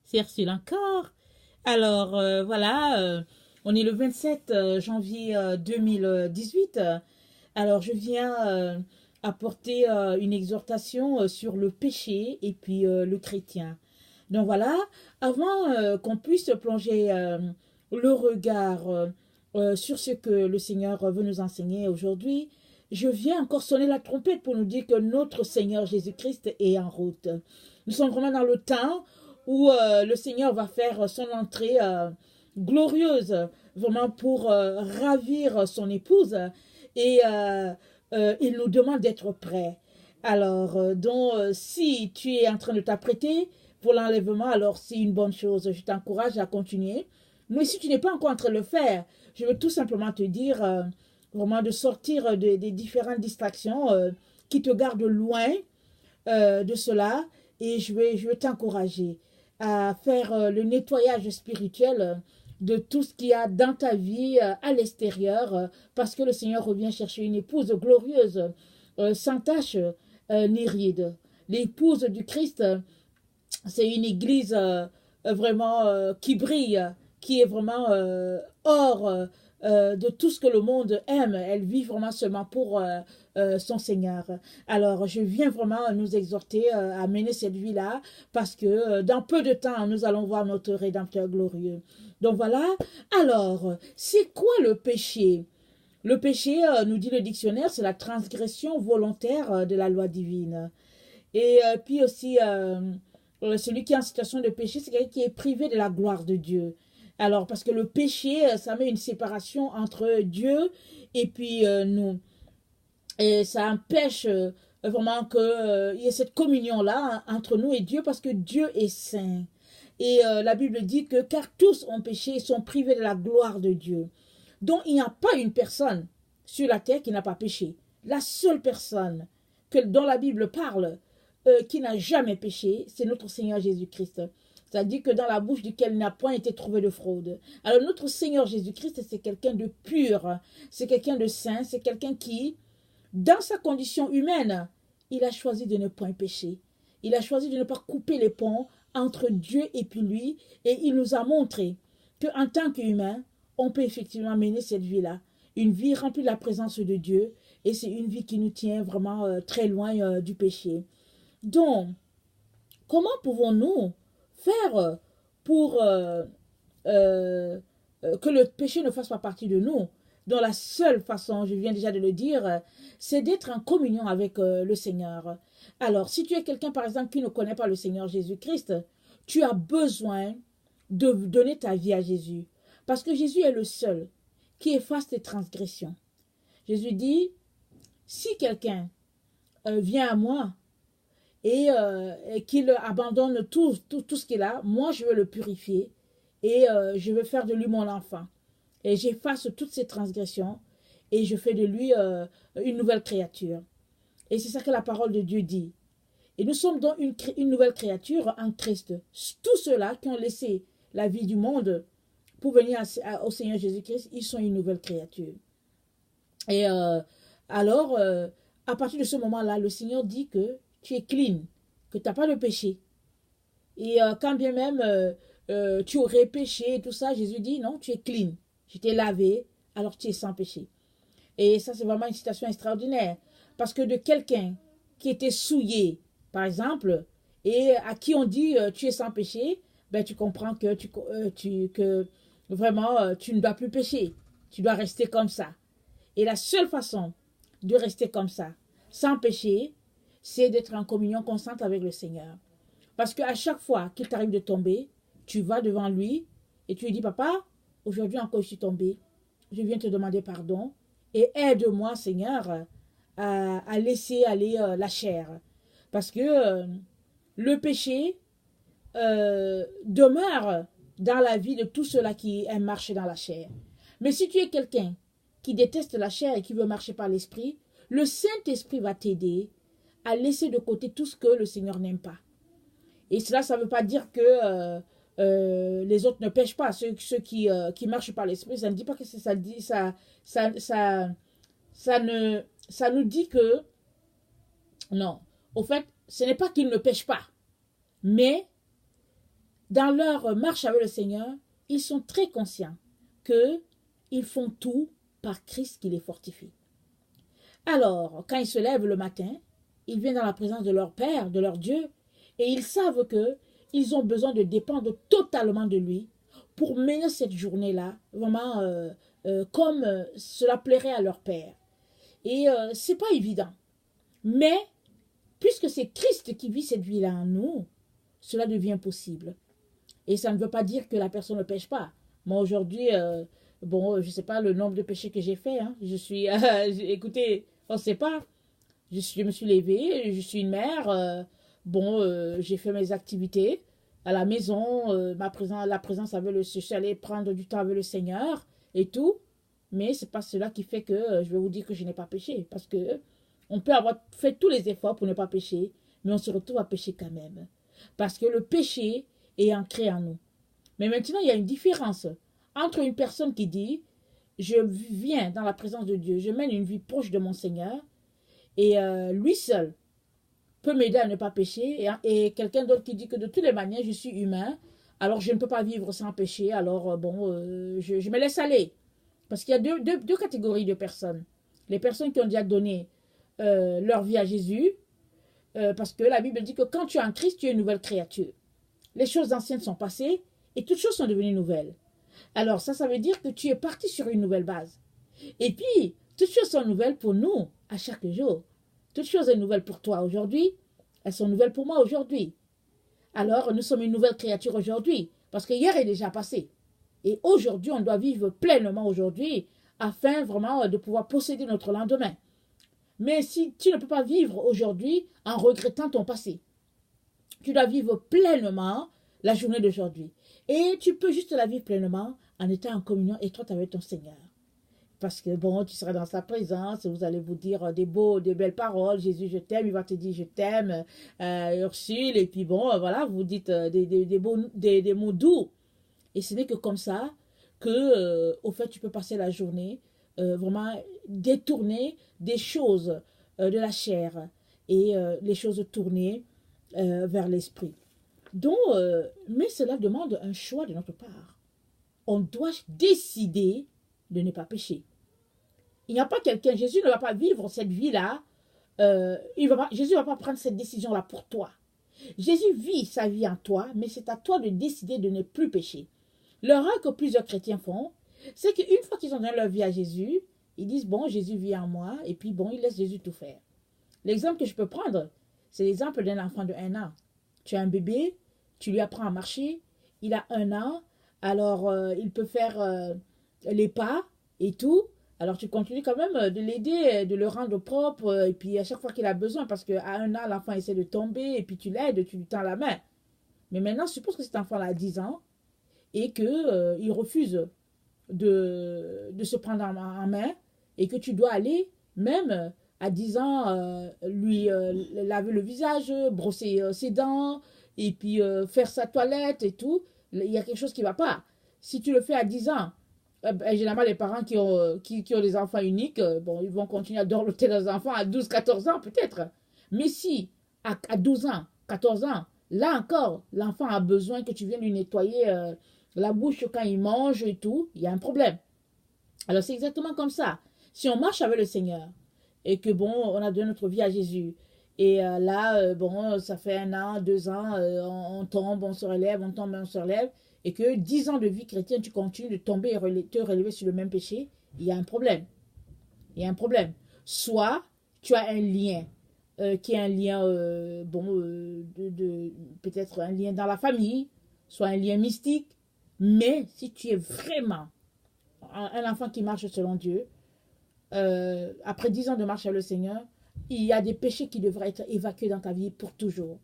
C'est Ursule encore. Alors, voilà, on est le 27 janvier 2018. Alors, je viens apporter une exhortation sur le péché et puis le chrétien. Donc voilà, avant qu'on puisse plonger le regard sur ce que le Seigneur veut nous enseigner aujourd'hui, je viens encore sonner la trompette pour nous dire que notre Seigneur Jésus-Christ est en route. Nous sommes vraiment dans le temps où le Seigneur va faire son entrée glorieuse, vraiment pour ravir son épouse. Et il nous demande d'être prêts. Alors, si tu es en train de t'apprêter pour l'enlèvement, alors c'est une bonne chose. Je t'encourage à continuer. Mais si tu n'es pas encore en train de le faire, je veux tout simplement te dire vraiment de sortir des différentes distractions qui te gardent loin de cela. Et je vais t'encourager à faire le nettoyage spirituel de tout ce qu'il y a dans ta vie à l'extérieur, parce que le Seigneur revient chercher une épouse glorieuse, sans tache ni ride. L'épouse du Christ, c'est une église vraiment qui brille, qui est vraiment hors de tout ce que le monde aime. Elle vit vraiment seulement pour son Seigneur. Alors, je viens vraiment nous exhorter à mener cette vie-là, parce que dans peu de temps, nous allons voir notre Rédempteur glorieux. Donc voilà. Alors, c'est quoi le péché? Le péché, nous dit le dictionnaire, c'est la transgression volontaire de la loi divine. Et puis aussi, celui qui est en situation de péché, c'est quelqu'un qui est privé de la gloire de Dieu. Alors, parce que le péché, ça met une séparation entre Dieu et puis nous. Et ça empêche vraiment qu'il y ait cette communion-là entre nous et Dieu, parce que Dieu est saint. Et la Bible dit que car tous ont péché et sont privés de la gloire de Dieu. Donc, il n'y a pas une personne sur la terre qui n'a pas péché. La seule personne dont la Bible parle, qui n'a jamais péché, c'est notre Seigneur Jésus-Christ. C'est-à-dire que dans la bouche duquel il n'a point été trouvé de fraude. Alors notre Seigneur Jésus-Christ, c'est quelqu'un de pur, c'est quelqu'un de saint, c'est quelqu'un qui, dans sa condition humaine, il a choisi de ne point pécher. Il a choisi de ne pas couper les ponts entre Dieu et puis lui, et il nous a montré qu'en tant qu'humain, on peut effectivement mener cette vie-là, une vie remplie de la présence de Dieu, et c'est une vie qui nous tient vraiment très loin du péché. Donc, comment pouvons-nous faire pour que le péché ne fasse pas partie de nous? Donc la seule façon, je viens déjà de le dire, c'est d'être en communion avec le Seigneur. Alors, si tu es quelqu'un, par exemple, qui ne connaît pas le Seigneur Jésus-Christ, tu as besoin de donner ta vie à Jésus. Parce que Jésus est le seul qui efface tes transgressions. Jésus dit, si quelqu'un vient à moi et qu'il abandonne tout ce qu'il a, moi je veux le purifier et je veux faire de lui mon enfant. Et j'efface toutes ses transgressions et je fais de lui une nouvelle créature. Et c'est ça que la parole de Dieu dit. Et nous sommes donc une nouvelle créature en Christ. Tous ceux-là qui ont laissé la vie du monde pour venir au Seigneur Jésus-Christ, ils sont une nouvelle créature. Et alors, à partir de ce moment-là, le Seigneur dit que tu es clean, que tu n'as pas de péché. Et quand bien même tu aurais péché et tout ça, Jésus dit non, tu es clean. Je t'ai lavé, alors tu es sans péché. Et ça, c'est vraiment une citation extraordinaire. Parce que de quelqu'un qui était souillé, par exemple, et à qui on dit tu es sans péché, ben tu comprends que, que vraiment tu ne dois plus pécher. Tu dois rester comme ça. Et la seule façon de rester comme ça, sans péché, c'est d'être en communion constante avec le Seigneur. Parce qu'à chaque fois qu'il t'arrive de tomber, tu vas devant lui et tu lui dis, papa, aujourd'hui encore je suis tombé, je viens te demander pardon et aide-moi, Seigneur, à laisser aller la chair. Parce que le péché demeure dans la vie de tous ceux-là qui aiment marcher dans la chair. Mais si tu es quelqu'un qui déteste la chair et qui veut marcher par l'esprit, le Saint-Esprit va t'aider à laisser de côté tout ce que le Seigneur n'aime pas. Et cela, ça ne veut pas dire que les autres ne pêchent pas. Ceux qui marchent par l'esprit, ça ne dit pas que ça dit ça nous dit que non. Au fait, ce n'est pas qu'ils ne pêchent pas, mais dans leur marche avec le Seigneur, ils sont très conscients qu'ils font tout par Christ qui les fortifie. Alors, quand ils se lèvent le matin, ils viennent dans la présence de leur Père, de leur Dieu, et ils savent qu'ils ont besoin de dépendre totalement de lui pour mener cette journée-là vraiment comme cela plairait à leur Père. Et c'est pas évident. Mais, puisque c'est Christ qui vit cette vie-là en nous, cela devient possible. Et ça ne veut pas dire que la personne ne pêche pas. Moi, aujourd'hui, bon, je ne sais pas le nombre de péchés que j'ai fait. Hein. Je suis, écoutez, on ne sait pas. Je me suis levée, je suis une mère. Bon, j'ai fait mes activités à la maison. La présence avec je suis allée prendre du temps avec le Seigneur et tout. Mais ce n'est pas cela qui fait que je vais vous dire que je n'ai pas péché. Parce que on peut avoir fait tous les efforts pour ne pas pécher, mais on se retrouve à pécher quand même. Parce que le péché est ancré en nous. Mais maintenant, il y a une différence entre une personne qui dit je viens dans la présence de Dieu, je mène une vie proche de mon Seigneur, et lui seul peut m'aider à ne pas pécher, et quelqu'un d'autre qui dit que de toutes les manières, je suis humain, alors je ne peux pas vivre sans pécher, alors bon, je me laisse aller. Parce qu'il y a deux catégories de personnes. Les personnes qui ont déjà donné leur vie à Jésus, parce que la Bible dit que quand tu es en Christ, tu es une nouvelle créature. Les choses anciennes sont passées et toutes choses sont devenues nouvelles. Alors ça veut dire que tu es parti sur une nouvelle base. Et puis, toutes choses sont nouvelles pour nous à chaque jour. Toutes choses sont nouvelles pour toi aujourd'hui, elles sont nouvelles pour moi aujourd'hui. Alors, nous sommes une nouvelle créature aujourd'hui, parce que hier est déjà passé. Et aujourd'hui, on doit vivre pleinement aujourd'hui, afin vraiment de pouvoir posséder notre lendemain. Mais si tu ne peux pas vivre aujourd'hui en regrettant ton passé, tu dois vivre pleinement la journée d'aujourd'hui. Et tu peux juste la vivre pleinement en étant en communion étroite avec ton Seigneur. Parce que bon, tu seras dans sa présence, vous allez vous dire des belles paroles. Jésus, je t'aime, il va te dire je t'aime, Ursule, et puis bon, voilà, vous dites des mots doux. Et ce n'est que comme ça que, au fait, tu peux passer la journée vraiment détourner des choses de la chair et les choses tournées vers l'esprit. Donc, mais cela demande un choix de notre part. On doit décider de ne pas pécher. Il n'y a pas quelqu'un, Jésus ne va pas vivre cette vie-là, Jésus ne va pas prendre cette décision-là pour toi. Jésus vit sa vie en toi, mais c'est à toi de décider de ne plus pécher. L'erreur que plusieurs chrétiens font, c'est qu'une fois qu'ils ont donné leur vie à Jésus, ils disent, bon, Jésus vit en moi, et puis bon, ils laissent Jésus tout faire. L'exemple que je peux prendre, c'est l'exemple d'un enfant de 1 an. Tu as un bébé, tu lui apprends à marcher, il a 1 an, alors il peut faire les pas et tout, alors tu continues quand même de l'aider, de le rendre propre, et puis à chaque fois qu'il a besoin, parce qu'à 1 an, l'enfant essaie de tomber, et puis tu l'aides, tu lui tends la main. Mais maintenant, suppose que cet enfant-là a 10 ans, et qu'il refuse de se prendre en main, et que tu dois aller, même à 10 ans, lui laver le visage, brosser ses dents, et puis faire sa toilette et tout, il y a quelque chose qui ne va pas. Si tu le fais à 10 ans, généralement les parents qui ont des enfants uniques, bon, ils vont continuer à dorloter leurs enfants à 12-14 ans peut-être. Mais si à 12 ans, 14 ans, là encore, l'enfant a besoin que tu viennes lui nettoyer la bouche quand il mange et tout, il y a un problème. Alors c'est exactement comme ça. Si on marche avec le Seigneur et que bon, on a donné notre vie à Jésus, et là, bon, ça fait 1 an, 2 ans, on tombe, on se relève, on tombe, on se relève, et que 10 ans de vie chrétienne, tu continues de tomber et te relever sur le même péché, il y a un problème. Il y a un problème. Soit tu as un lien, qui est un lien, bon, peut-être un lien dans la famille, soit un lien mystique, mais si tu es vraiment un enfant qui marche selon Dieu, après 10 ans de marche avec le Seigneur, il y a des péchés qui devraient être évacués dans ta vie pour toujours.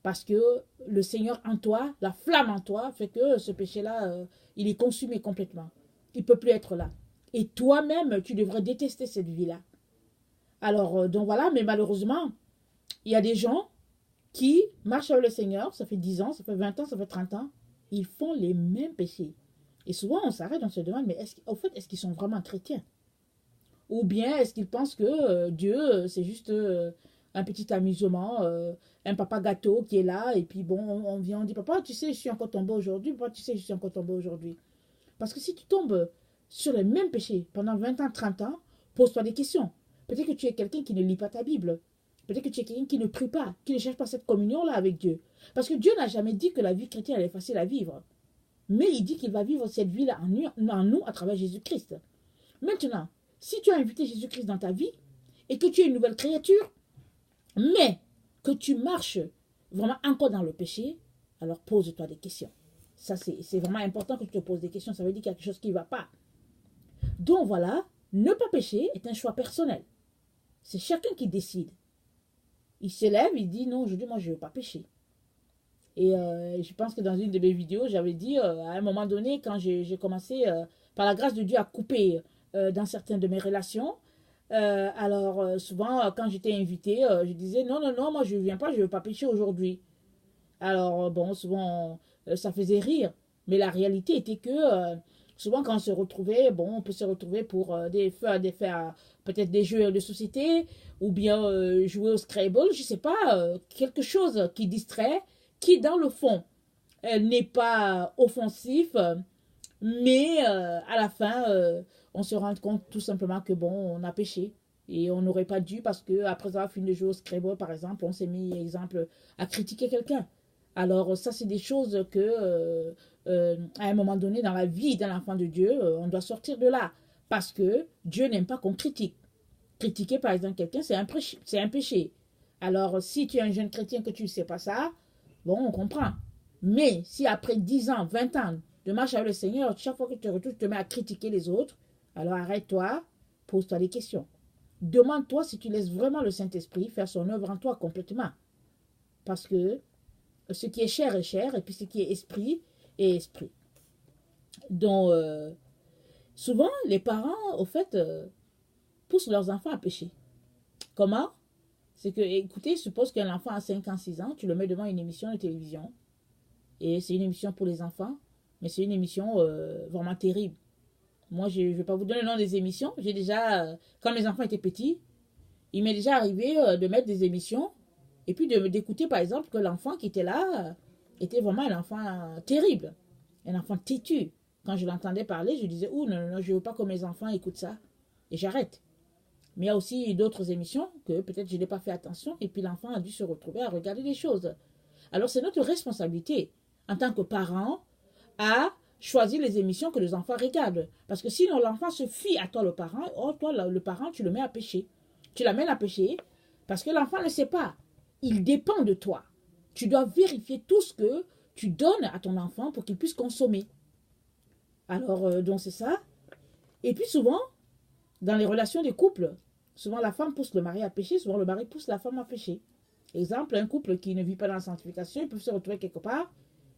Parce que le Seigneur en toi, la flamme en toi, fait que ce péché-là, il est consumé complètement. Il ne peut plus être là. Et toi-même, tu devrais détester cette vie-là. Alors, donc voilà, mais malheureusement, il y a des gens qui marchent avec le Seigneur, ça fait 10 ans, ça fait 20 ans, ça fait 30 ans, ils font les mêmes péchés. Et souvent, on s'arrête, on se demande, mais au fait, est-ce qu'ils sont vraiment chrétiens? Ou bien est-ce qu'ils pensent que Dieu, c'est juste un petit amusement, un papa gâteau qui est là, et puis bon, on vient, on dit, papa, tu sais, je suis encore tombé aujourd'hui, papa, tu sais, je suis encore tombé aujourd'hui. Parce que si tu tombes sur les mêmes péchés pendant 20 ans, 30 ans, pose-toi des questions. Peut-être que tu es quelqu'un qui ne lit pas ta Bible. Peut-être que tu es quelqu'un qui ne prie pas, qui ne cherche pas cette communion-là avec Dieu. Parce que Dieu n'a jamais dit que la vie chrétienne elle est facile à vivre. Mais il dit qu'il va vivre cette vie-là en nous à travers Jésus-Christ. Maintenant, si tu as invité Jésus-Christ dans ta vie et que tu es une nouvelle créature, mais que tu marches vraiment encore dans le péché, alors pose-toi des questions. Ça, c'est vraiment important que tu te poses des questions. Ça veut dire qu'il y a quelque chose qui ne va pas. Donc voilà, ne pas pécher est un choix personnel. C'est chacun qui décide. Il se lève, il dit non, aujourd'hui, moi, je ne veux pas pécher. Et je pense que dans une de mes vidéos, j'avais dit à un moment donné, quand j'ai commencé, par la grâce de Dieu, à couper dans certaines de mes relations, alors souvent, quand j'étais invitée, je disais non, non, non, moi, je ne viens pas, je ne veux pas pécher aujourd'hui. Alors, bon, souvent, ça faisait rire. Mais la réalité était que souvent, quand on se retrouvait, bon, on peut se retrouver pour faire peut-être des jeux de société ou bien jouer au Scrabble, je ne sais pas, quelque chose qui distrait, qui, dans le fond, n'est pas offensif, mais à la fin, on se rend compte tout simplement que, bon, on a péché. Et on n'aurait pas dû parce que après avoir fini de jouer au Scrabble, par exemple, on s'est mis, exemple, à critiquer quelqu'un. Alors, ça, c'est des choses que, à un moment donné, dans la vie d'un enfant de Dieu, on doit sortir de là. Parce que Dieu n'aime pas qu'on critique. Critiquer, par exemple, quelqu'un, c'est un péché. Alors, si tu es un jeune chrétien que tu ne sais pas ça, bon, on comprend. Mais si après 10 ans, 20 ans de marche avec le Seigneur, chaque fois que tu te retrouves, tu te mets à critiquer les autres, alors arrête-toi, pose-toi des questions. Demande-toi si tu laisses vraiment le Saint-Esprit faire son œuvre en toi complètement. Parce que ce qui est chair, et puis ce qui est esprit. Donc, souvent, les parents, au fait, poussent leurs enfants à pécher. Comment? C'est que, écoutez, suppose qu'un enfant a 5 ans, 6 ans, tu le mets devant une émission de télévision, et c'est une émission pour les enfants, mais c'est une émission vraiment terrible. Moi, je ne vais pas vous donner le nom des émissions. J'ai déjà, quand mes enfants étaient petits, il m'est déjà arrivé de mettre des émissions et puis d'écouter, par exemple, que l'enfant qui était là était vraiment un enfant terrible, un enfant têtu. Quand je l'entendais parler, je disais, oh non, non, non, je ne veux pas que mes enfants écoutent ça. Et j'arrête. Mais il y a aussi d'autres émissions que peut-être je n'ai pas fait attention et puis l'enfant a dû se retrouver à regarder des choses. Alors, c'est notre responsabilité en tant que parents à choisir les émissions que les enfants regardent. Parce que sinon, l'enfant se fie à toi, le parent. Or, toi, le parent, tu le mets à pécher. Tu l'amènes à pécher parce que l'enfant ne sait pas. Il dépend de toi. Tu dois vérifier tout ce que tu donnes à ton enfant pour qu'il puisse consommer. Alors, donc c'est ça. Et puis souvent, dans les relations des couples, souvent la femme pousse le mari à pécher, souvent le mari pousse la femme à pécher. Exemple, un couple qui ne vit pas dans la sanctification, ils peuvent se retrouver quelque part,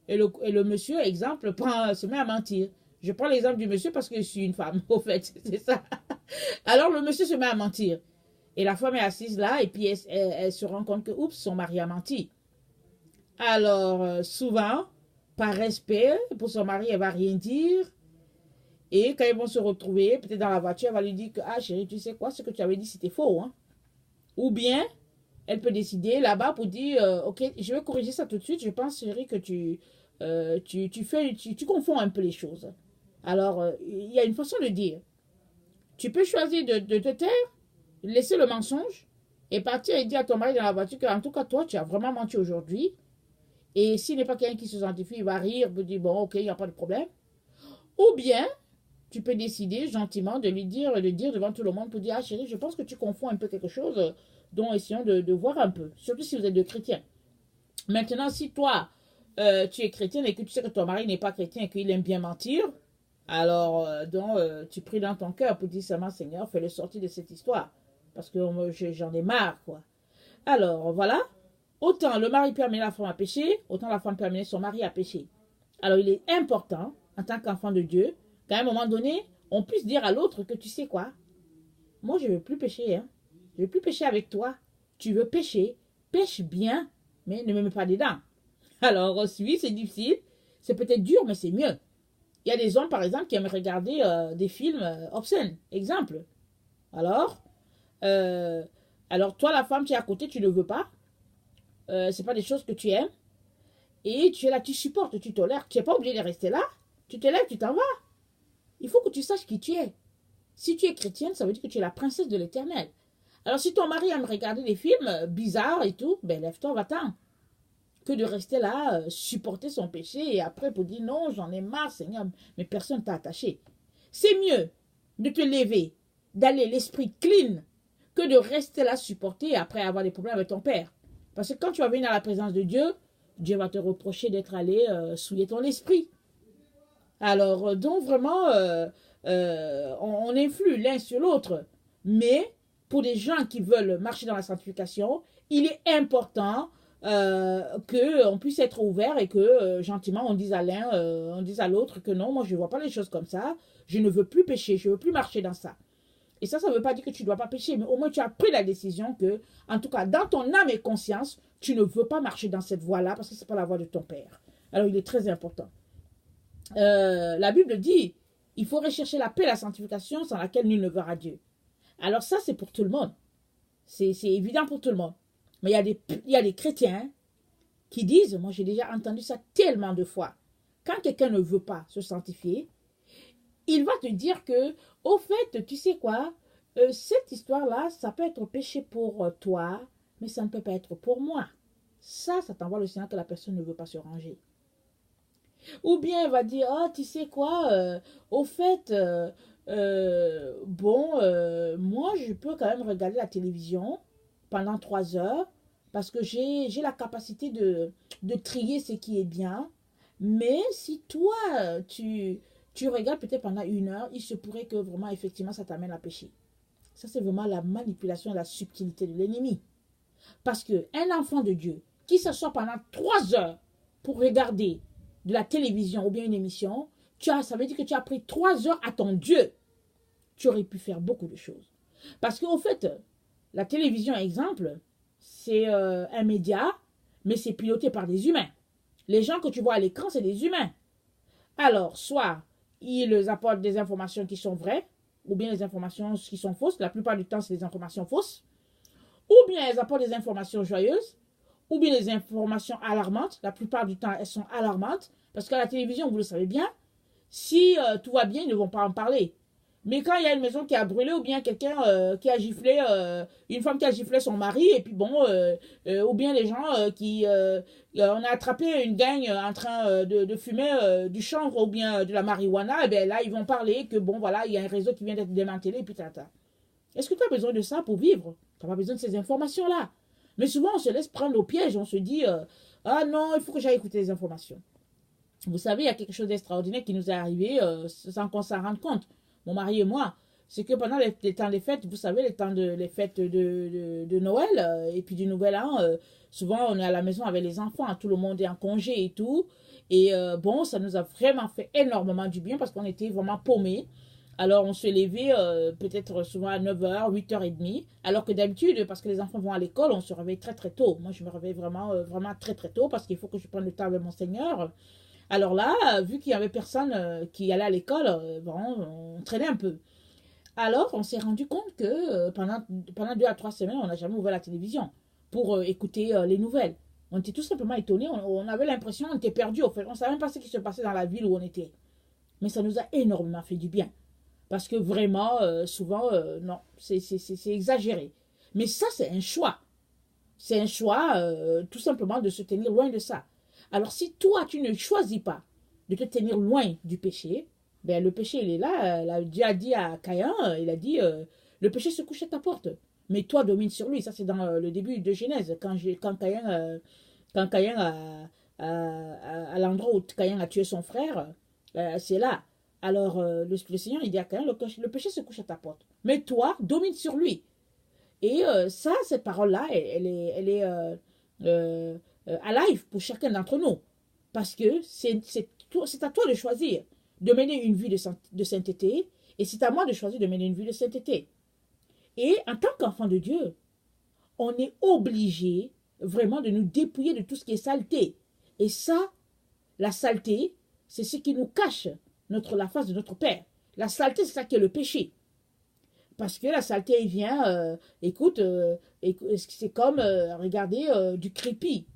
et le monsieur, exemple, se met à mentir. Je prends l'exemple du monsieur parce que je suis une femme, au fait, c'est ça. Alors le monsieur se met à mentir. Et la femme est assise là, et puis elle se rend compte que, oups, son mari a menti. Alors, souvent, par respect pour son mari, elle va rien dire. Et quand ils vont se retrouver, peut-être dans la voiture, elle va lui dire que, ah chérie, tu sais quoi, ce que tu avais dit, c'était faux. Hein? Ou bien, elle peut décider là-bas pour dire, ok, je vais corriger ça tout de suite. Je pense, chérie, que tu confonds un peu les choses. Alors, il y a une façon de dire. Tu peux choisir de te taire, laisser le mensonge et partir et dire à ton mari dans la voiture qu'en tout cas, toi, tu as vraiment menti aujourd'hui. Et s'il n'est pas quelqu'un qui se sanctifie, il va rire, il dire, bon, ok, il n'y a pas de problème. Ou bien, tu peux décider gentiment de lui dire, de dire devant tout le monde pour dire, ah chérie, je pense que tu confonds un peu quelque chose, donc essayons de voir un peu, surtout si vous êtes deux chrétiens. Maintenant, si toi, tu es chrétienne et que tu sais que ton mari n'est pas chrétien et qu'il aime bien mentir, alors tu pries dans ton cœur pour dire seulement, Seigneur, fais-le sortir de cette histoire, parce que j'en ai marre, quoi. Alors, voilà, autant le mari peut amener la femme à pécher, autant la femme peut amener son mari à pécher. Alors, il est important, en tant qu'enfant de Dieu, qu'à un moment donné, on puisse dire à l'autre que tu sais quoi, moi je ne veux plus pécher, hein. Je ne veux plus pécher avec toi. Tu veux pécher, pêche bien, mais ne me mets pas dedans. Alors, oui, c'est difficile, c'est peut-être dur, mais c'est mieux. Il y a des hommes, par exemple, qui aiment regarder des films obscènes. Exemple. Alors, Alors toi, la femme, tu es à côté, tu ne veux pas. C'est pas des choses que tu aimes. Et tu es là, tu supportes, tu tolères. Tu n'es pas obligé de rester là. Tu te lèves, tu t'en vas. Il faut que tu saches qui tu es. Si tu es chrétienne, ça veut dire que tu es la princesse de l'Éternel. Alors si ton mari aime regarder des films bizarres et tout, ben lève-toi, va-t'en. Que de rester là, supporter son péché et après pour dire non, j'en ai marre, Seigneur, mais personne t'a attaché. C'est mieux de te lever, d'aller l'esprit clean, que de rester là supporter et après avoir des problèmes avec ton père. Parce que quand tu vas venir à la présence de Dieu, Dieu va te reprocher d'être allé souiller ton esprit. Alors, donc vraiment, on influe l'un sur l'autre. Mais pour des gens qui veulent marcher dans la sanctification, il est important qu'on puisse être ouvert et que gentiment on dise à l'un, on dise à l'autre que non, moi je ne vois pas les choses comme ça, je ne veux plus pécher, je ne veux plus marcher dans ça. Et ça ne veut pas dire que tu ne dois pas pécher, mais au moins tu as pris la décision que, en tout cas, dans ton âme et conscience, tu ne veux pas marcher dans cette voie-là parce que ce n'est pas la voie de ton Père. Alors il est très important. La Bible dit, il faut rechercher la paix et la sanctification sans laquelle nul ne verra Dieu. Alors ça, c'est pour tout le monde. C'est évident pour tout le monde. Mais il y a des chrétiens qui disent, moi j'ai déjà entendu ça tellement de fois, quand quelqu'un ne veut pas se sanctifier, il va te dire que, au fait, tu sais quoi, cette histoire-là, ça peut être péché pour toi, mais ça ne peut pas être pour moi. Ça t'envoie le signal que la personne ne veut pas se ranger. Ou bien elle va dire, oh, tu sais quoi, au fait, bon, moi, je peux quand même regarder la télévision pendant 3 heures parce que j'ai la capacité de trier ce qui est bien. Mais si toi, tu regardes peut-être pendant 1 heure, il se pourrait que vraiment, effectivement, ça t'amène à pécher. Ça, c'est vraiment la manipulation et la subtilité de l'ennemi. Parce qu'un enfant de Dieu qui s'assoit pendant 3 heures pour regarder de la télévision ou bien une émission, ça veut dire que tu as pris 3 heures à ton Dieu. Tu aurais pu faire beaucoup de choses. Parce qu'au fait, la télévision, exemple, c'est un média, mais c'est piloté par des humains. Les gens que tu vois à l'écran, c'est des humains. Alors, soit ils apportent des informations qui sont vraies, ou bien des informations qui sont fausses. La plupart du temps, c'est des informations fausses. Ou bien elles apportent des informations joyeuses, ou bien des informations alarmantes. La plupart du temps, elles sont alarmantes. Parce qu'à la télévision, vous le savez bien, si tout va bien, ils ne vont pas en parler. Mais quand il y a une maison qui a brûlé ou bien quelqu'un qui a giflé, une femme qui a giflé son mari, et puis bon, ou bien les gens on a attrapé une gang en train de fumer du chanvre ou bien de la marijuana, et bien là, ils vont parler que bon, voilà, il y a un réseau qui vient d'être démantelé, et puis tata. Est-ce que tu as besoin de ça pour vivre? Tu n'as pas besoin de ces informations-là. Mais souvent, on se laisse prendre au piège, on se dit, ah non, il faut que j'aille écouter les informations. Vous savez, il y a quelque chose d'extraordinaire qui nous est arrivé sans qu'on s'en rende compte. Mon mari et moi, c'est que pendant les temps des fêtes, vous savez, les fêtes de Noël et puis du Nouvel An, souvent on est à la maison avec les enfants, hein, tout le monde est en congé et tout. Et bon, ça nous a vraiment fait énormément du bien parce qu'on était vraiment paumés. Alors on se levait peut-être souvent à 9h, 8h30, alors que d'habitude, parce que les enfants vont à l'école, on se réveille très très tôt. Moi je me réveille vraiment, vraiment très très tôt parce qu'il faut que je prenne le temps avec mon Seigneur. Alors là, vu qu'il n'y avait personne qui allait à l'école, bon, on traînait un peu. Alors, on s'est rendu compte que pendant 2 à 3 semaines, on n'a jamais ouvert la télévision pour écouter les nouvelles. On était tout simplement étonnés, on avait l'impression qu'on était perdu. Au fait. On ne savait même pas ce qui se passait dans la ville où on était. Mais ça nous a énormément fait du bien. Parce que vraiment, souvent, non, c'est exagéré. Mais ça, c'est un choix. C'est un choix, tout simplement, de se tenir loin de ça. Alors si toi, tu ne choisis pas de te tenir loin du péché, ben le péché, il est là. Dieu a dit à Caïn, il a dit, le péché se couche à ta porte. Mais toi, domine sur lui. Ça, c'est dans le début de Genèse, quand Caïn à l'endroit où Caïn a tué son frère, c'est là. Alors, le Seigneur, il dit à Caïn, le péché se couche à ta porte. Mais toi, domine sur lui. Et ça, cette parole-là, elle est alive pour chacun d'entre nous. Parce que c'est à toi de choisir de mener une vie de sainteté, et c'est à moi de choisir de mener une vie de sainteté. Et en tant qu'enfant de Dieu, on est obligé vraiment de nous dépouiller de tout ce qui est saleté. Et ça, la saleté, c'est ce qui nous cache la face de notre Père. La saleté, c'est ça qui est le péché. Parce que la saleté, il vient, écoute, c'est comme, regardez, du crépi.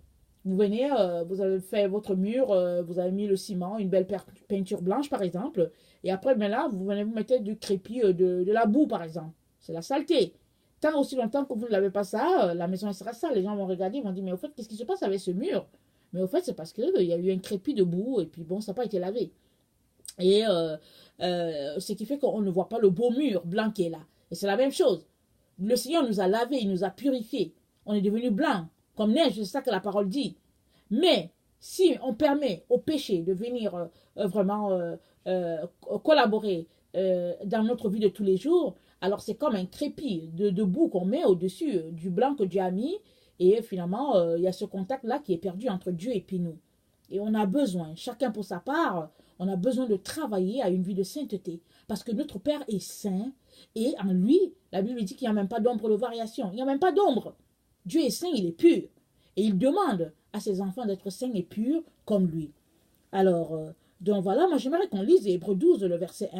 Vous venez, vous avez fait votre mur, vous avez mis le ciment, une belle peinture blanche par exemple, et après, ben là, vous venez vous mettez du crépi, de la boue par exemple. C'est la saleté. Tant aussi longtemps que vous ne l'avez pas ça, la maison elle sera sale. Les gens vont regarder, ils vont dire, mais au fait, qu'est-ce qui se passe avec ce mur? Mais au fait, c'est parce qu'il y a eu un crépi de boue, et puis bon, ça n'a pas été lavé. Et ce qui fait qu'on ne voit pas le beau mur blanc qui est là. Et c'est la même chose. Le Seigneur nous a lavés, il nous a purifiés. On est devenu blanc, comme neige, c'est ça que la parole dit. Mais si on permet au péché de venir vraiment collaborer dans notre vie de tous les jours, alors c'est comme un crépi de boue qu'on met au-dessus du blanc que Dieu a mis. Et finalement, il y a ce contact-là qui est perdu entre Dieu et puis nous. Et on a besoin, chacun pour sa part, on a besoin de travailler à une vie de sainteté. Parce que notre Père est saint et en lui, la Bible dit qu'il n'y a même pas d'ombre de variation. Il n'y a même pas d'ombre. Dieu est saint, il est pur. Et il demande à ses enfants d'être saints et purs comme lui. Alors, donc voilà, moi j'aimerais qu'on lise Hébreux 12, le verset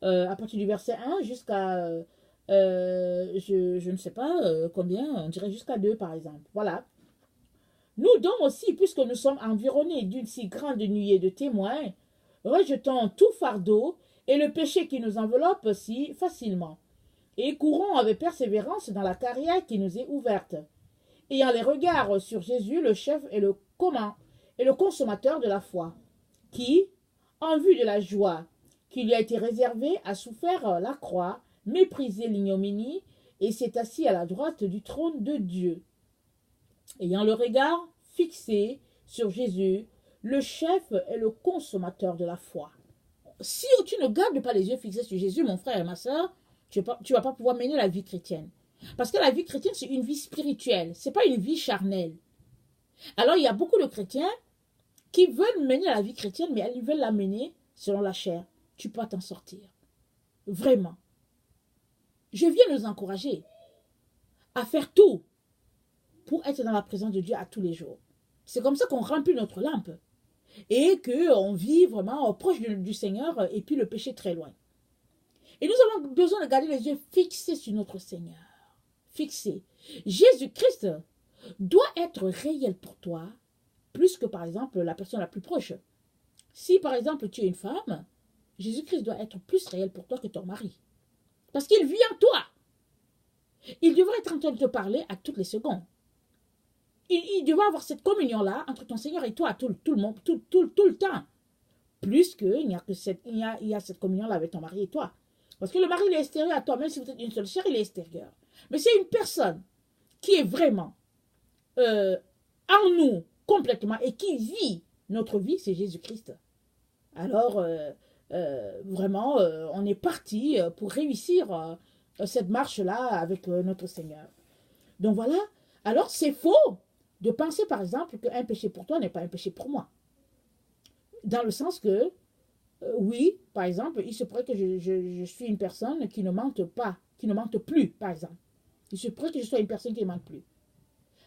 1. À partir du verset 1 jusqu'à, je ne sais pas combien, on dirait jusqu'à 2 par exemple. Voilà. Nous donc aussi, puisque nous sommes environnés d'une si grande nuée de témoins, rejetons tout fardeau et le péché qui nous enveloppe si facilement, et courons avec persévérance dans la carrière qui nous est ouverte, ayant les regards sur Jésus, le chef et le consommateur de la foi, qui, en vue de la joie qui lui a été réservée, a souffert la croix, méprisé l'ignominie, et s'est assis à la droite du trône de Dieu. Ayant le regard fixé sur Jésus, le chef et le consommateur de la foi. Si tu ne gardes pas les yeux fixés sur Jésus, mon frère et ma soeur, tu ne vas pas pouvoir mener la vie chrétienne. Parce que la vie chrétienne, c'est une vie spirituelle, ce n'est pas une vie charnelle. Alors, il y a beaucoup de chrétiens qui veulent mener la vie chrétienne, mais ils veulent la mener selon la chair. Tu peux t'en sortir. Vraiment. Je viens nous encourager à faire tout pour être dans la présence de Dieu à tous les jours. C'est comme ça qu'on remplit notre lampe et qu'on vit vraiment proche du Seigneur et puis le péché très loin. Et nous avons besoin de garder les yeux fixés sur notre Seigneur. Fixés. Jésus-Christ doit être réel pour toi plus que par exemple la personne la plus proche. Si par exemple tu es une femme, Jésus-Christ doit être plus réel pour toi que ton mari. Parce qu'il vit en toi. Il devrait être en train de te parler à toutes les secondes. Il devrait avoir cette communion-là entre ton Seigneur et toi tout le temps. Plus qu'il y a cette communion-là avec ton mari et toi. Parce que le mari, il est extérieur à toi. Même si vous êtes une seule chair, il est extérieur. Mais c'est une personne qui est vraiment en nous complètement et qui vit notre vie, c'est Jésus-Christ. Alors, vraiment, on est parti pour réussir cette marche-là avec notre Seigneur. Donc voilà. Alors, c'est faux de penser, par exemple, qu'un péché pour toi n'est pas un péché pour moi. Dans le sens que, oui, par exemple, il se pourrait que je suis une personne qui ne mente pas, qui ne mente plus, par exemple. Il se pourrait que je sois une personne qui ne mente plus.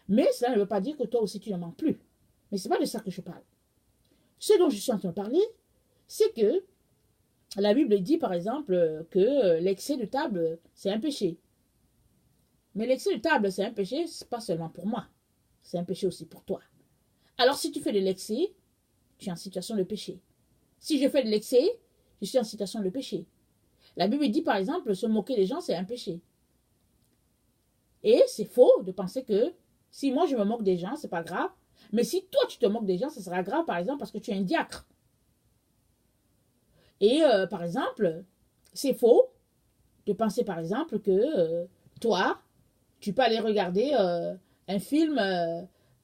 Mais cela ne veut pas dire que toi aussi tu ne mens plus. Mais ce n'est pas de ça que je parle. Ce dont je suis en train de parler, c'est que la Bible dit par exemple que l'excès de table, c'est un péché. Mais l'excès de table, c'est un péché, ce n'est pas seulement pour moi. C'est un péché aussi pour toi. Alors si tu fais de l'excès, tu es en situation de péché. Si je fais de l'excès, je suis en situation de péché. La Bible dit par exemple, se moquer des gens, c'est un péché. Et c'est faux de penser que si moi je me moque des gens, c'est pas grave. Mais si toi tu te moques des gens, ça sera grave par exemple parce que tu es un diacre. Et par exemple, c'est faux de penser par exemple que toi, tu peux aller regarder un film,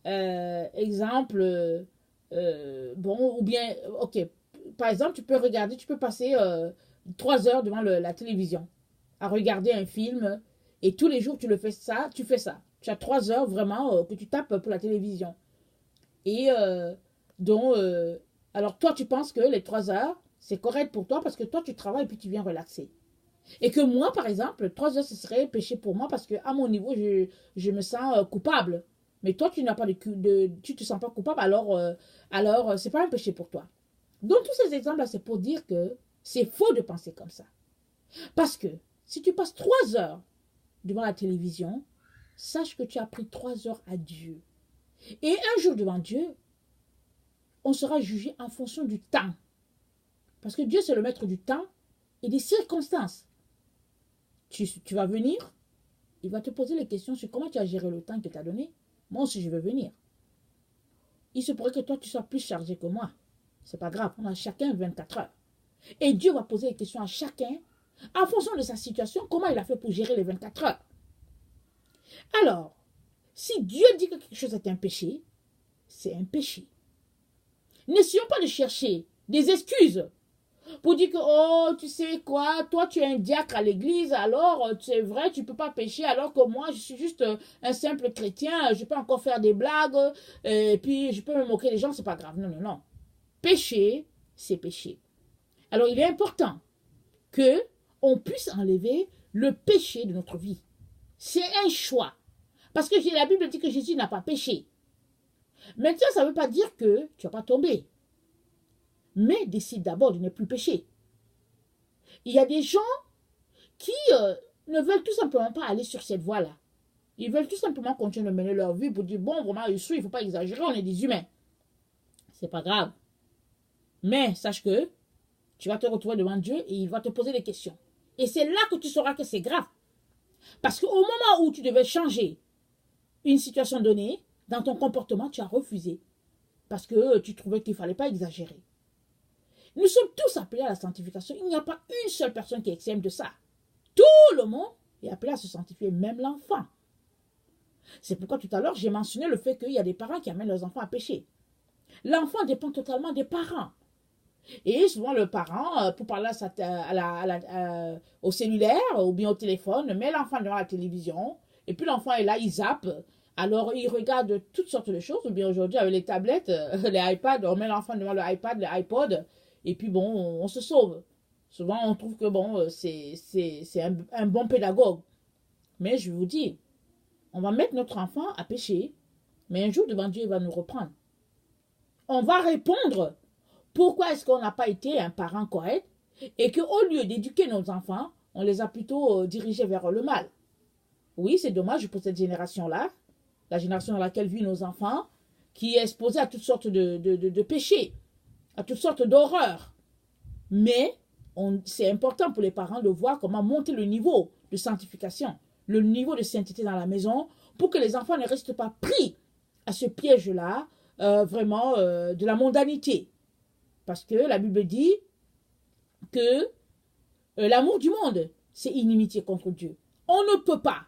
exemple, bon, ou bien, ok, par exemple, tu peux passer 3 heures devant la télévision à regarder un film et tous les jours tu fais ça. Tu as 3 heures vraiment que tu tapes pour la télévision. Et donc, alors toi tu penses que les 3 heures, c'est correct pour toi parce que toi tu travailles et puis tu viens relaxer. Et que moi, par exemple, 3 heures, ce serait péché pour moi parce qu'à mon niveau, je me sens coupable. Mais toi, tu te sens pas coupable, alors c'est pas un péché pour toi. Donc, tous ces exemples-là, c'est pour dire que c'est faux de penser comme ça. Parce que Si tu passes 3 heures devant la télévision, sache que tu as pris 3 heures à Dieu. Et un jour devant Dieu, on sera jugé en fonction du temps. Parce que Dieu, c'est le maître du temps et des circonstances. Tu vas venir, il va te poser les questions sur comment tu as géré le temps qu'il t'a donné. Moi aussi, je veux venir. Il se pourrait que toi, tu sois plus chargé que moi. C'est pas grave, on a chacun 24 heures. Et Dieu va poser les questions à chacun en fonction de sa situation, comment il a fait pour gérer les 24 heures. Alors, si Dieu dit que quelque chose est un péché, c'est un péché. N'essayons pas de chercher des excuses pour dire que, oh, tu sais quoi, toi tu es un diacre à l'église, alors c'est vrai, tu ne peux pas pécher, alors que moi je suis juste un simple chrétien, je peux encore faire des blagues, et puis je peux me moquer des gens, c'est pas grave. Non, non, non. Péché, c'est péché. Alors il est important que on puisse enlever le péché de notre vie. C'est un choix. Parce que la Bible dit que Jésus n'a pas péché. Maintenant, ça ne veut pas dire que tu n'as pas tombé. Mais décide d'abord de ne plus pécher. Il y a des gens qui ne veulent tout simplement pas aller sur cette voie-là. Ils veulent tout simplement continuer de mener leur vie pour dire, bon, vraiment, il ne faut pas exagérer, on est des humains. C'est pas grave. Mais sache que tu vas te retrouver devant Dieu et il va te poser des questions. Et c'est là que tu sauras que c'est grave. Parce qu'au moment où tu devais changer une situation donnée, dans ton comportement, tu as refusé. Parce que tu trouvais qu'il ne fallait pas exagérer. Nous sommes tous appelés à la sanctification. Il n'y a pas une seule personne qui est exempte de ça. Tout le monde est appelé à se sanctifier, même l'enfant. C'est pourquoi tout à l'heure, j'ai mentionné le fait qu'il y a des parents qui amènent leurs enfants à pécher. L'enfant dépend totalement des parents. Et souvent, le parent, pour parler au cellulaire ou bien au téléphone, met l'enfant devant la télévision. Et puis l'enfant est là, il zappe. Alors, il regarde toutes sortes de choses. Ou bien aujourd'hui, avec les tablettes, les iPads, on met l'enfant devant le iPad, l'iPod. Et puis bon, on se sauve. Souvent, on trouve que bon, c'est un bon pédagogue. Mais je vous dis, on va mettre notre enfant à pécher. Mais un jour, devant Dieu, il va nous reprendre. On va répondre. Pourquoi est-ce qu'on n'a pas été un parent correct et qu'au lieu d'éduquer nos enfants, on les a plutôt dirigés vers le mal? Oui, c'est dommage pour cette génération-là, la génération dans laquelle vivent nos enfants, qui est exposée à toutes sortes de péchés, à toutes sortes d'horreurs. Mais c'est important pour les parents de voir comment monter le niveau de sanctification, le niveau de sainteté dans la maison, pour que les enfants ne restent pas pris à ce piège-là, vraiment de la mondanité. Parce que la Bible dit que l'amour du monde, c'est inimitié contre Dieu. On ne peut pas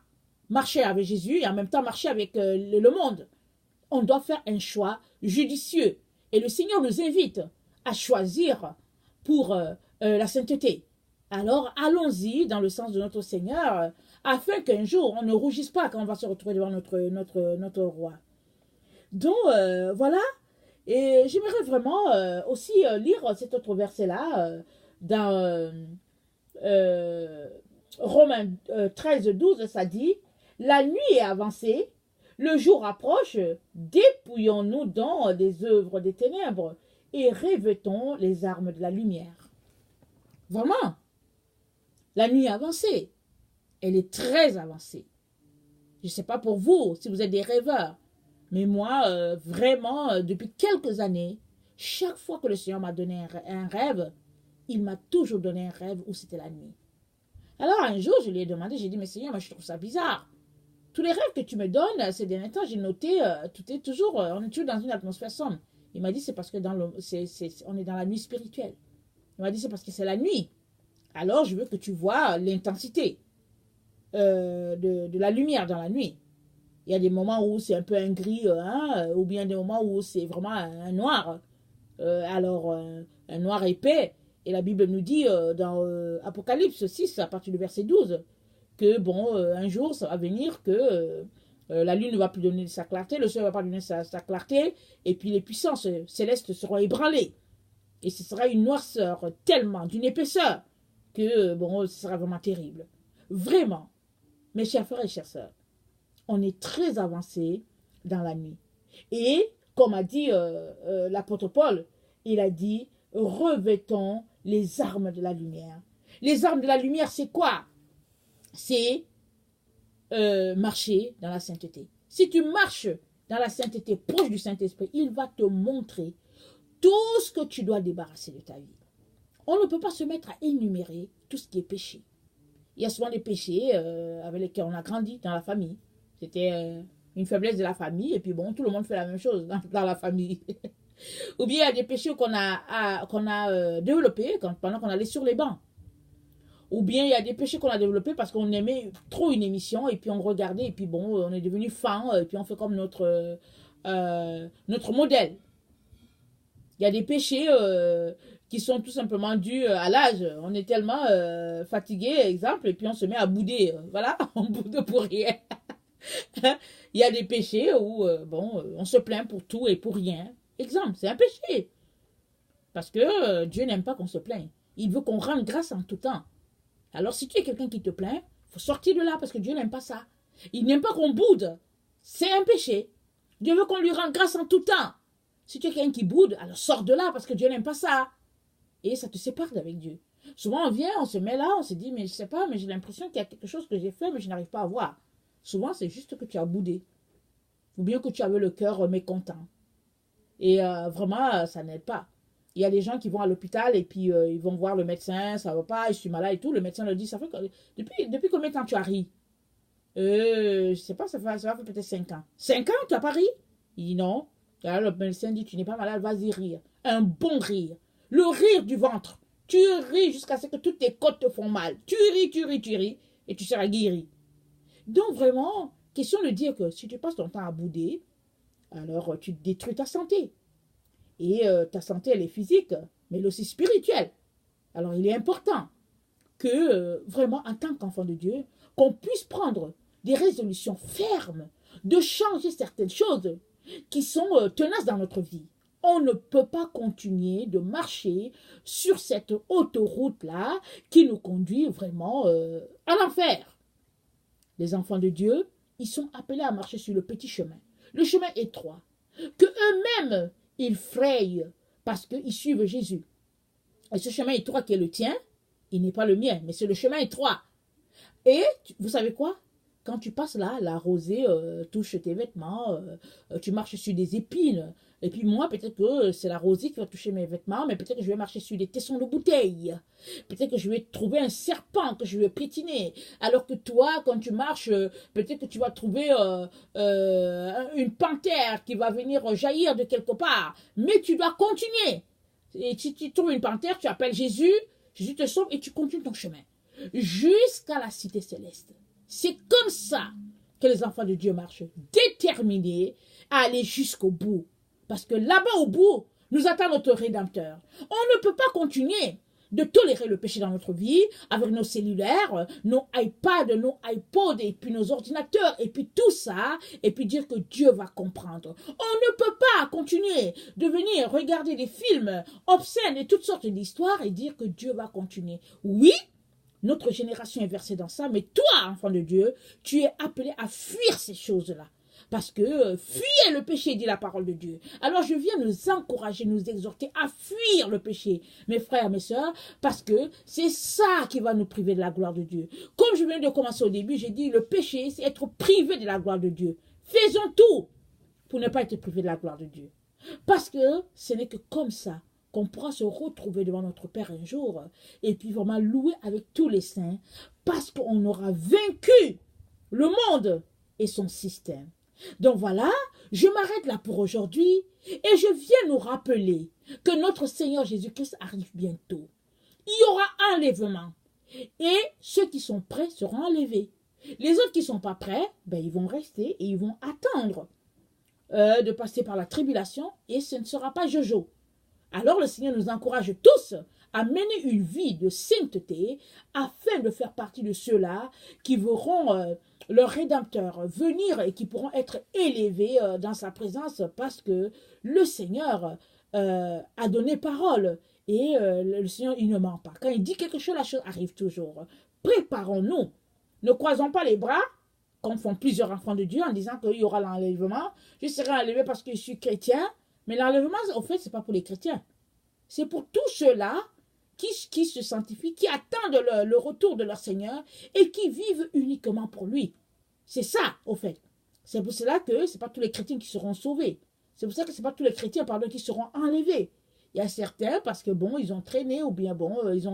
marcher avec Jésus et en même temps marcher avec le monde. On doit faire un choix judicieux. Et le Seigneur nous invite à choisir pour la sainteté. Alors, allons-y dans le sens de notre Seigneur, afin qu'un jour, on ne rougisse pas quand on va se retrouver devant notre roi. Donc, voilà. Et j'aimerais vraiment aussi lire cet autre verset-là dans Romains 13, 12, ça dit « La nuit est avancée, le jour approche, dépouillons-nous donc des œuvres des ténèbres et revêtons les armes de la lumière. » Vraiment, la nuit est avancée, elle est très avancée. Je ne sais pas pour vous, si vous êtes des rêveurs, mais moi, vraiment, depuis quelques années, chaque fois que le Seigneur m'a donné un rêve, il m'a toujours donné un rêve où c'était la nuit. Alors un jour, je lui ai demandé, j'ai dit, mais Seigneur, moi je trouve ça bizarre. Tous les rêves que tu me donnes, ces derniers temps, j'ai noté, tout est toujours, on est toujours dans une atmosphère sombre. Il m'a dit, c'est parce que on est dans la nuit spirituelle. Il m'a dit, c'est parce que c'est la nuit. Alors, je veux que tu vois l'intensité de la lumière dans la nuit. Il y a des moments où c'est un peu un gris, ou bien des moments où c'est vraiment un noir. Un noir épais. Et la Bible nous dit dans Apocalypse 6, à partir du verset 12, que bon, un jour, ça va venir que la lune ne va plus donner sa clarté, le soleil ne va pas donner sa clarté, et puis les puissances célestes seront ébranlées. Et ce sera une noirceur tellement, d'une épaisseur, que bon, ce sera vraiment terrible. Vraiment, mes chers frères et chères sœurs, on est très avancé dans la nuit. Et, comme a dit l'apôtre Paul, il a dit, revêtons les armes de la lumière. Les armes de la lumière, c'est quoi? c'est marcher dans la sainteté. Si tu marches dans la sainteté, proche du Saint-Esprit, il va te montrer tout ce que tu dois débarrasser de ta vie. On ne peut pas se mettre à énumérer tout ce qui est péché. Il y a souvent des péchés avec lesquels on a grandi dans la famille. C'était une faiblesse de la famille, et puis bon, tout le monde fait la même chose dans la famille. Ou bien il y a des péchés qu'on a développés pendant qu'on allait sur les bancs. Ou bien il y a des péchés qu'on a développés parce qu'on aimait trop une émission, et puis on regardait, et puis bon, on est devenu fan, et puis on fait comme notre modèle. Il y a des péchés qui sont tout simplement dus à l'âge. On est tellement fatigué, exemple, et puis on se met à bouder. Voilà, on boude pour rien. Il y a des péchés où on se plaint pour tout et pour rien. Exemple, c'est un péché. Parce que Dieu n'aime pas qu'on se plaigne. Il veut qu'on rende grâce en tout temps. Alors si tu es quelqu'un qui te plaint, il faut sortir de là parce que Dieu n'aime pas ça. Il n'aime pas qu'on boude. C'est un péché. Dieu veut qu'on lui rende grâce en tout temps. Si tu es quelqu'un qui boude, alors sors de là parce que Dieu n'aime pas ça. Et ça te sépare d'avec Dieu. Souvent on vient, on se met là, on se dit, mais je sais pas, mais j'ai l'impression qu'il y a quelque chose que j'ai fait, mais je n'arrive pas à voir. Souvent c'est juste que tu as boudé. Ou bien que tu avais le cœur mécontent. Et vraiment, ça n'aide pas. Il y a des gens qui vont à l'hôpital et puis ils vont voir le médecin, ça va pas, je suis malade et tout. Le médecin leur dit, ça fait depuis combien de temps tu as ri? Je sais pas, ça va faire peut-être 5 ans. 5 ans, tu n'as pas ri? Il dit non. Alors le médecin dit, tu n'es pas malade, vas-y rire. Un bon rire. Le rire du ventre. Tu ris jusqu'à ce que toutes tes côtes te font mal. Tu ris, tu ris, tu ris. Et tu seras guéri. Donc vraiment, question de dire que si tu passes ton temps à bouder, alors tu détruis ta santé. Et ta santé, elle est physique, mais elle est aussi spirituelle. Alors il est important que vraiment, en tant qu'enfant de Dieu, qu'on puisse prendre des résolutions fermes de changer certaines choses qui sont tenaces dans notre vie. On ne peut pas continuer de marcher sur cette autoroute-là qui nous conduit vraiment à l'enfer. Les enfants de Dieu, ils sont appelés à marcher sur le petit chemin, le chemin étroit, que eux-mêmes, ils frayent parce qu'ils suivent Jésus. Et ce chemin étroit qui est le tien, il n'est pas le mien, mais c'est le chemin étroit. Et vous savez quoi? Quand tu passes là, la rosée touche tes vêtements, tu marches sur des épines. Et puis moi, peut-être que c'est la rosée qui va toucher mes vêtements, mais peut-être que je vais marcher sur des tessons de bouteille. Peut-être que je vais trouver un serpent que je vais piétiner. Alors que toi, quand tu marches, peut-être que tu vas trouver une panthère qui va venir jaillir de quelque part. Mais tu dois continuer. Et si tu trouves une panthère, tu appelles Jésus, Jésus te sauve et tu continues ton chemin. Jusqu'à la cité céleste. C'est comme ça que les enfants de Dieu marchent, déterminés à aller jusqu'au bout. Parce que là-bas au bout, nous attend notre Rédempteur. On ne peut pas continuer de tolérer le péché dans notre vie avec nos cellulaires, nos iPads, nos iPods et puis nos ordinateurs et puis tout ça et puis dire que Dieu va comprendre. On ne peut pas continuer de venir regarder des films obscènes et toutes sortes d'histoires et dire que Dieu va continuer. Oui, notre génération est versée dans ça, mais toi, enfant de Dieu, tu es appelé à fuir ces choses-là. Parce que fuyez le péché, dit la parole de Dieu. Alors je viens nous encourager, nous exhorter à fuir le péché, mes frères, mes sœurs, parce que c'est ça qui va nous priver de la gloire de Dieu. Comme je viens de commencer au début, j'ai dit le péché, c'est être privé de la gloire de Dieu. Faisons tout pour ne pas être privé de la gloire de Dieu. Parce que ce n'est que comme ça qu'on pourra se retrouver devant notre Père un jour et puis vraiment louer avec tous les saints parce qu'on aura vaincu le monde et son système. Donc voilà, je m'arrête là pour aujourd'hui et je viens nous rappeler que notre Seigneur Jésus-Christ arrive bientôt. Il y aura enlèvement et ceux qui sont prêts seront enlevés. Les autres qui ne sont pas prêts, ils vont rester et ils vont attendre de passer par la tribulation et ce ne sera pas Jojo. Alors le Seigneur nous encourage tous à mener une vie de sainteté afin de faire partie de ceux-là qui verront leur Rédempteur venir et qui pourront être élevés dans sa présence parce que le Seigneur a donné parole et le Seigneur il ne ment pas. Quand il dit quelque chose, la chose arrive toujours. Préparons-nous. Ne croisons pas les bras comme font plusieurs enfants de Dieu en disant qu'il y aura l'enlèvement. Je serai enlevé parce que je suis chrétien. Mais l'enlèvement, en fait, ce n'est pas pour les chrétiens. C'est pour tous ceux-là qui se sanctifient, qui attendent le retour de leur Seigneur et qui vivent uniquement pour lui. C'est ça, au fait. C'est pour cela que ce n'est pas tous les chrétiens qui seront sauvés. C'est pour ça que ce n'est pas tous les chrétiens, pardon, qui seront enlevés. Il y a certains, parce que bon, ils ont traîné, ou bien bon, ils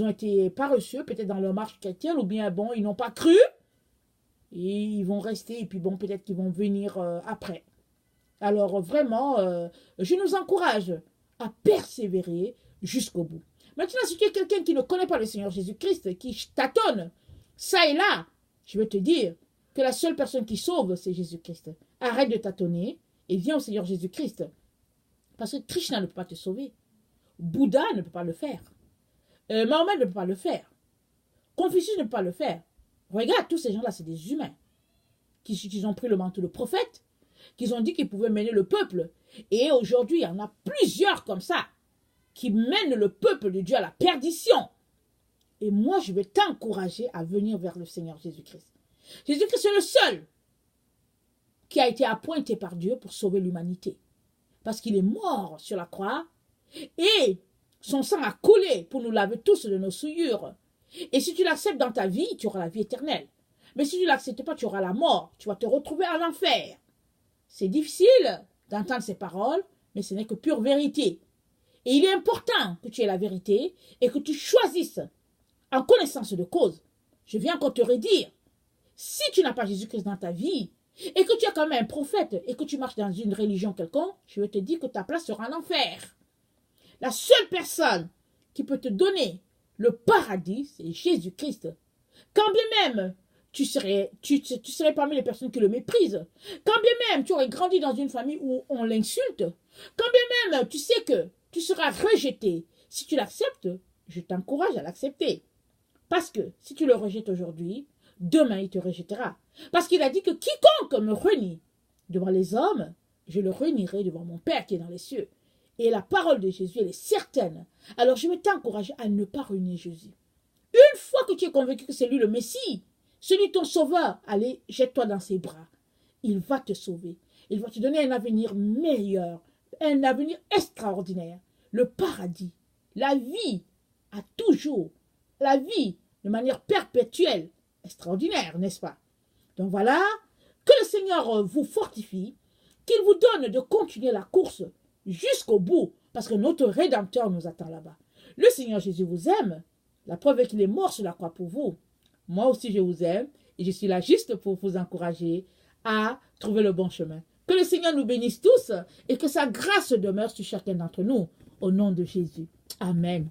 ont été paresseux, peut-être dans leur marche chrétienne, ou bien bon, ils n'ont pas cru, et ils vont rester, et puis bon, peut-être qu'ils vont venir après. Alors vraiment, je nous encourage à persévérer jusqu'au bout. Maintenant, si tu es quelqu'un qui ne connaît pas le Seigneur Jésus-Christ, qui tâtonne, ça et là, je veux te dire que la seule personne qui sauve, c'est Jésus-Christ. Arrête de tâtonner et viens au Seigneur Jésus-Christ. Parce que Krishna ne peut pas te sauver. Bouddha ne peut pas le faire. Mahomet ne peut pas le faire. Confucius ne peut pas le faire. Regarde, tous ces gens-là, c'est des humains qui ont pris le manteau de prophète, qui ont dit qu'ils pouvaient mener le peuple. Et aujourd'hui, il y en a plusieurs comme ça qui mènent le peuple de Dieu à la perdition. Et moi, je vais t'encourager à venir vers le Seigneur Jésus-Christ. Jésus-Christ est le seul qui a été appointé par Dieu pour sauver l'humanité. Parce qu'il est mort sur la croix et son sang a coulé pour nous laver tous de nos souillures. Et si tu l'acceptes dans ta vie, tu auras la vie éternelle. Mais si tu ne l'acceptes pas, tu auras la mort. Tu vas te retrouver à l'enfer. C'est difficile d'entendre ces paroles, mais ce n'est que pure vérité. Et il est important que tu aies la vérité et que tu choisisses en connaissance de cause. Je viens encore te redire, si tu n'as pas Jésus-Christ dans ta vie et que tu es quand même un prophète et que tu marches dans une religion quelconque, je vais te dire que ta place sera en enfer. La seule personne qui peut te donner le paradis, c'est Jésus-Christ. Quand bien même tu serais parmi les personnes qui le méprisent, quand bien même tu aurais grandi dans une famille où on l'insulte, quand bien même tu sais que tu seras rejeté, si tu l'acceptes, je t'encourage à l'accepter. Parce que si tu le rejettes aujourd'hui, demain il te rejettera. Parce qu'il a dit que quiconque me renie devant les hommes, je le renierai devant mon Père qui est dans les cieux. Et la parole de Jésus, elle est certaine. Alors je vais t'encourager à ne pas renier Jésus. Une fois que tu es convaincu que c'est lui le Messie, celui ton sauveur, allez, jette-toi dans ses bras. Il va te sauver. Il va te donner un avenir meilleur, un avenir extraordinaire. Le paradis, la vie à toujours, la vie de manière perpétuelle, extraordinaire, n'est-ce pas? Donc voilà, que le Seigneur vous fortifie, qu'il vous donne de continuer la course jusqu'au bout, parce que notre Rédempteur nous attend là-bas. Le Seigneur Jésus vous aime. La preuve est qu'il est mort sur la croix pour vous. Moi aussi, je vous aime et je suis là juste pour vous encourager à trouver le bon chemin. Que le Seigneur nous bénisse tous et que sa grâce demeure sur chacun d'entre nous. Au nom de Jésus. Amen.